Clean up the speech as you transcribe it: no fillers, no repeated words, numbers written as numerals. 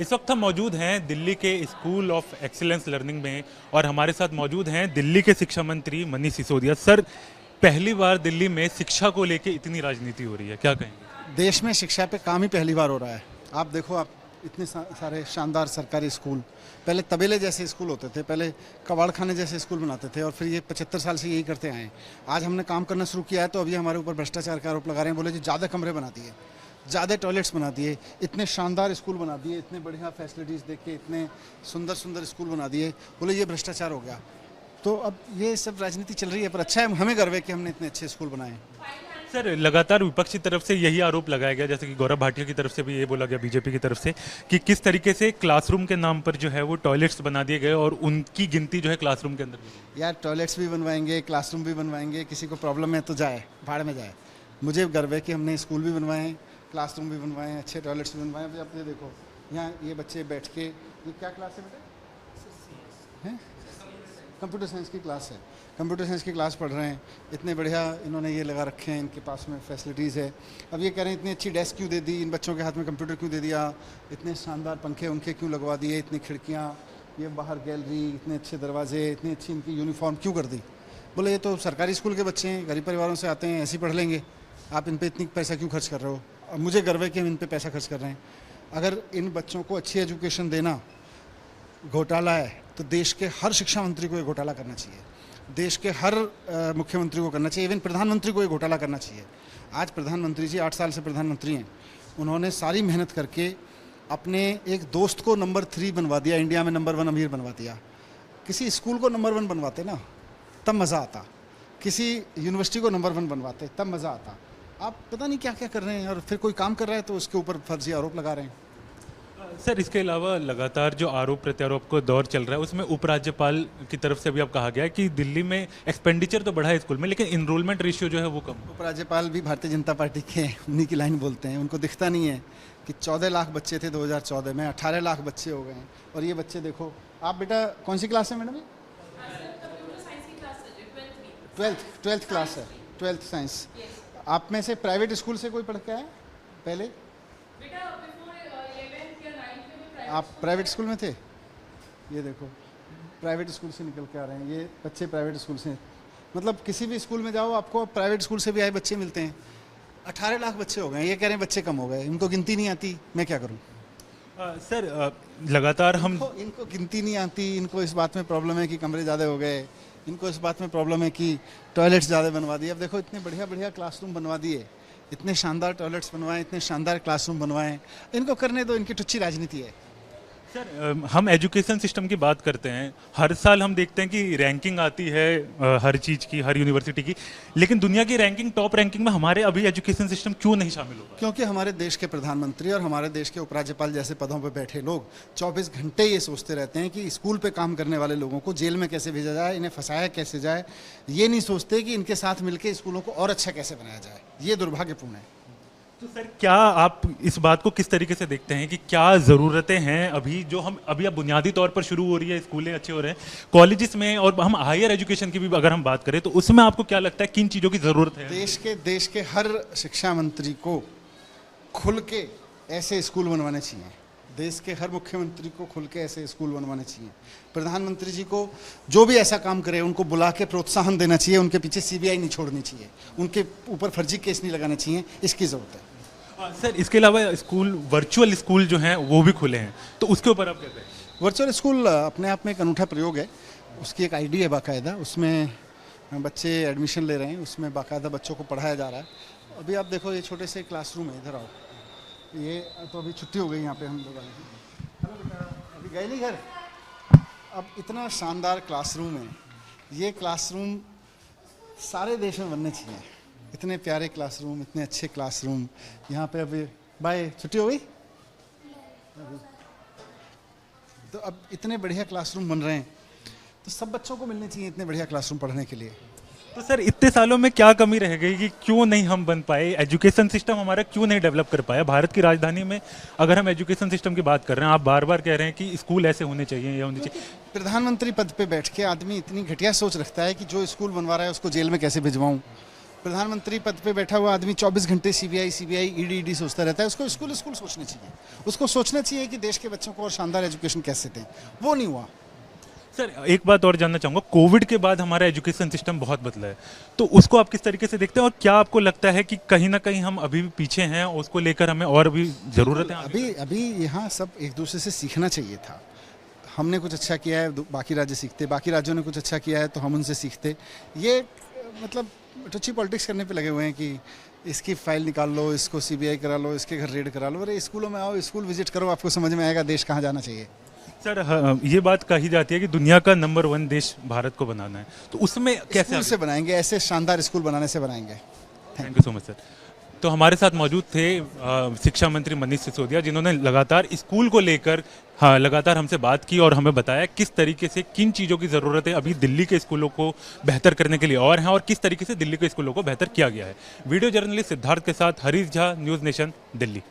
इस वक्त हम मौजूद हैं दिल्ली के स्कूल ऑफ एक्सीलेंस लर्निंग में और हमारे साथ मौजूद हैं दिल्ली के शिक्षा मंत्री मनीष सिसोदिया। सर, पहली बार दिल्ली में शिक्षा को लेकर इतनी राजनीति हो रही है, क्या कहेंगे? देश में शिक्षा पे काम ही पहली बार हो रहा है। आप देखो, आप इतने सारे शानदार सरकारी स्कूल, पहले तबेले जैसे स्कूल होते थे, पहले कबाड़ खाने जैसे स्कूल बनाते थे, और फिर ये 75 साल से यही करते आए हैं। आज हमने काम करना शुरू किया है तो अभी हमारे ऊपर भ्रष्टाचार का आरोप लगा रहे हैं। बोले जी ज़्यादा कमरे बना दिए, ज़्यादा टॉयलेट्स बना दिए, इतने शानदार स्कूल बना दिए, इतने बढ़िया फैसिलिटीज़ देख के इतने सुंदर सुंदर स्कूल बना दिए, बोले ये भ्रष्टाचार हो गया। तो अब ये सब राजनीति चल रही है, पर अच्छा है, हमें गर्व है कि हमने इतने अच्छे स्कूल बनाए। सर, लगातार विपक्ष की तरफ से यही आरोप लगाया गया, जैसे कि गौरव भाटिया की तरफ से भी ये बोला गया बीजेपी की तरफ से, कि किस तरीके से क्लासरूम के नाम पर जो है वो टॉयलेट्स बना दिए गए और उनकी गिनती जो है क्लासरूम के अंदर। यार, टॉयलेट्स भी बनवाएंगे, क्लासरूम भी बनवाएंगे, किसी को प्रॉब्लम है तो जाए, भाड़ में जाए। मुझे गर्व है कि हमने स्कूल भी बनवाए हैं, क्लासरूम भी बनवाए हैं, अच्छे टॉयलेट्स भी बनवाए हैं। अब ये देखो, यहाँ ये बच्चे बैठ के, ये क्या क्लास है बेटा? हैं? कंप्यूटर साइंस की क्लास है, कंप्यूटर साइंस की क्लास पढ़ रहे हैं। इतने बढ़िया इन्होंने ये लगा रखे हैं, इनके पास में फैसिलिटीज़ है। अब ये कह रहे हैं इतनी अच्छी डेस्क क्यों दे दी, इन बच्चों के हाथ में कंप्यूटर क्यों दे दिया, इतने शानदार पंखे उनके क्यों लगवा दिए, इतनी खिड़कियाँ, ये बाहर गैलरी, इतने अच्छे दरवाजे, इतनी अच्छी इनकी यूनिफॉर्म क्यों कर दी। बोले ये तो सरकारी स्कूल के बच्चे हैं, गरीब परिवारों से आते हैं, ऐसे ही पढ़ लेंगे, आप इन पर इतनी पैसा क्यों खर्च कर रहे हो। अब मुझे गर्व है कि हम इन पर पैसा खर्च कर रहे हैं। अगर इन बच्चों को अच्छी एजुकेशन देना घोटाला है तो देश के हर शिक्षा मंत्री को ये घोटाला करना चाहिए, देश के हर मुख्यमंत्री को करना चाहिए, इवन प्रधानमंत्री को ये घोटाला करना चाहिए। आज प्रधानमंत्री जी 8 साल से प्रधानमंत्री हैं, उन्होंने सारी मेहनत करके अपने एक दोस्त को नंबर 3 बनवा दिया, इंडिया में नंबर 1 अमीर बनवा दिया। किसी स्कूल को नंबर 1 बनवाते ना, तब मज़ा आता। किसी यूनिवर्सिटी को नंबर 1 बनवाते, तब मज़ा आता। आप पता नहीं क्या क्या कर रहे हैं, और फिर कोई काम कर रहा है तो उसके ऊपर फर्जी आरोप लगा रहे हैं। सर, इसके अलावा लगातार जो आरोप प्रत्यारोप का दौर चल रहा है उसमें उपराज्यपाल की तरफ से भी अब कहा गया है कि दिल्ली में एक्सपेंडिचर तो बढ़ा है स्कूल में, लेकिन इनरोलमेंट रेशियो जो है वो कम। उपराज्यपाल भी भारतीय जनता पार्टी के, उन्हीं की लाइन बोलते हैं। उनको दिखता नहीं है कि 14 लाख बच्चे थे 2014 में, 18 लाख बच्चे हो गए हैं। और ये बच्चे देखो, आप बेटा कौन सी क्लास है मैडम? ट्वेल्थ क्लास है, 12th साइंस। आप में से प्राइवेट स्कूल से कोई पढ़ के आया पहले? आप प्राइवेट स्कूल में थे? ये देखो, प्राइवेट स्कूल से निकल के आ रहे हैं ये बच्चे, प्राइवेट स्कूल से। मतलब किसी भी स्कूल में जाओ, आपको प्राइवेट स्कूल से भी आए बच्चे मिलते हैं। 18 लाख बच्चे हो गए, ये कह रहे हैं बच्चे कम हो गए, इनको गिनती नहीं आती, मैं क्या करूं? सर, लगातार हम इनको गिनती नहीं आती, इनको इस बात में प्रॉब्लम है कि कमरे ज़्यादा हो गए, इनको इस बात में प्रॉब्लम है कि टॉयलेट्स ज़्यादा बनवा दिए। अब देखो, इतने बढ़िया बढ़िया क्लासरूम बनवा दिए, इतने शानदार टॉयलेट्स बनवाए, इतने शानदार क्लासरूम बनवाए, इनको करने दो, इनकी टुच्ची राजनीति है। सर, हम एजुकेशन सिस्टम की बात करते हैं, हर साल हम देखते हैं कि रैंकिंग आती है हर चीज़ की, हर यूनिवर्सिटी की, लेकिन दुनिया की रैंकिंग, टॉप रैंकिंग में हमारे अभी एजुकेशन सिस्टम क्यों नहीं शामिल होगा? क्योंकि हमारे देश के प्रधानमंत्री और हमारे देश के उपराज्यपाल जैसे पदों पर बैठे लोग 24 घंटे ये सोचते रहते हैं कि स्कूल पे काम करने वाले लोगों को जेल में कैसे भेजा जाए, इन्हें फंसाया कैसे जाए। ये नहीं सोचते कि इनके साथ मिलकर स्कूलों को और अच्छा कैसे बनाया जाए। ये दुर्भाग्यपूर्ण है। तो सर, क्या आप इस बात को किस तरीके से देखते हैं कि क्या ज़रूरतें हैं अभी, जो हम अभी अब बुनियादी तौर पर शुरू हो रही है, स्कूलें अच्छे हो रहे हैं, कॉलेजेस में, और हम हायर एजुकेशन की भी अगर हम बात करें तो उसमें आपको क्या लगता है किन चीज़ों की ज़रूरत है? देश के हर शिक्षा मंत्री को खुल के ऐसे स्कूल बनवाने चाहिए, देश के हर मुख्यमंत्री को खुल के ऐसे स्कूल बनवाने चाहिए। प्रधानमंत्री जी को जो भी ऐसा काम करे उनको बुला के प्रोत्साहन देना चाहिए, उनके पीछे सीबीआई नहीं छोड़नी चाहिए, उनके ऊपर फर्जी केस नहीं लगाने चाहिए, इसकी ज़रूरत है। सर, इसके अलावा स्कूल, वर्चुअल स्कूल जो हैं वो भी खुले हैं, तो उसके ऊपर आप क्या कहें? वर्चुअल स्कूल अपने आप में एक अनूठा प्रयोग है। उसकी एक आईडी है बाकायदा, उसमें बच्चे एडमिशन ले रहे हैं, उसमें बाकायदा बच्चों को पढ़ाया जा रहा है। अभी आप देखो, ये छोटे से क्लासरूम है, इधर आओ। ये तो अभी छुट्टी हो गई, यहाँ पे हम लोग आए हैं। हेलो बेटा, अभी गए नहीं घर? अब इतना शानदार क्लासरूम है, ये क्लासरूम सारे देश में बनने चाहिए। इतने प्यारे क्लासरूम, इतने अच्छे क्लासरूम यहाँ पे। अभी बाय, छुट्टी हो गई? तो अब इतने बढ़िया क्लासरूम बन रहे हैं, तो सब बच्चों को मिलने चाहिए इतने बढ़िया क्लासरूम पढ़ने के लिए। तो सर, इतने सालों में क्या कमी रह गई कि क्यों नहीं हम बन पाए, एजुकेशन सिस्टम हमारा क्यों नहीं डेवलप कर पाया? भारत की राजधानी में अगर हम एजुकेशन सिस्टम की बात कर रहे हैं, आप बार बार कह रहे हैं कि स्कूल ऐसे होने चाहिए, ये होने चाहिए। प्रधानमंत्री पद पे बैठ के आदमी इतनी घटिया सोच रखता है कि जो स्कूल बनवा रहा है उसको जेल में कैसे भिजवाऊं, प्रधानमंत्री पद पे बैठा हुआ आदमी 24 घंटे सीबीआई ईडी सोचता रहता है। उसको स्कूल सोचना चाहिए। उसको सोचना चाहिए कि देश के बच्चों को और शानदार एजुकेशन कैसे दें। वो नहीं हुआ। सर एक बात और जानना चाहूँगा, कोविड के बाद हमारा एजुकेशन सिस्टम बहुत बदला है, तो उसको आप किस तरीके से देखते हैं और क्या आपको लगता है कि कहीं ना कहीं हम अभी भी पीछे हैं और उसको लेकर हमें और भी ज़रूरत है? अभी यहाँ सब एक दूसरे से सीखना चाहिए था। हमने कुछ अच्छा किया है, बाकी राज्य सीखते, बाकी राज्यों ने कुछ अच्छा किया है तो हम उनसे सीखते। ये मतलब टची पॉलिटिक्स करने पे लगे हुए हैं कि इसकी फाइल निकाल लो, इसको सीबीआई करा लो, इसके घर रेड करा लो। अरे स्कूलों में आओ, स्कूल विजिट करो, आपको समझ में आएगा देश कहाँ जाना चाहिए। सर ये बात कही जाती है कि दुनिया का नंबर 1 देश भारत को बनाना है, तो उसमें कैसे स्कूल से बनाएंगे, ऐसे शानदार स्कूल बनाने से बनाएंगे। Thank you so much sir. तो हमारे साथ मौजूद थे शिक्षा मंत्री मनीष सिसोदिया, जिन्होंने लगातार स्कूल को लेकर लगातार हमसे बात की और हमें बताया किस तरीके से किन चीज़ों की ज़रूरत है अभी दिल्ली के स्कूलों को बेहतर करने के लिए और हैं, और किस तरीके से दिल्ली के स्कूलों को बेहतर किया गया है। वीडियो जर्नलिस्ट सिद्धार्थ के साथ हरीश झा, न्यूज़ नेशन, दिल्ली।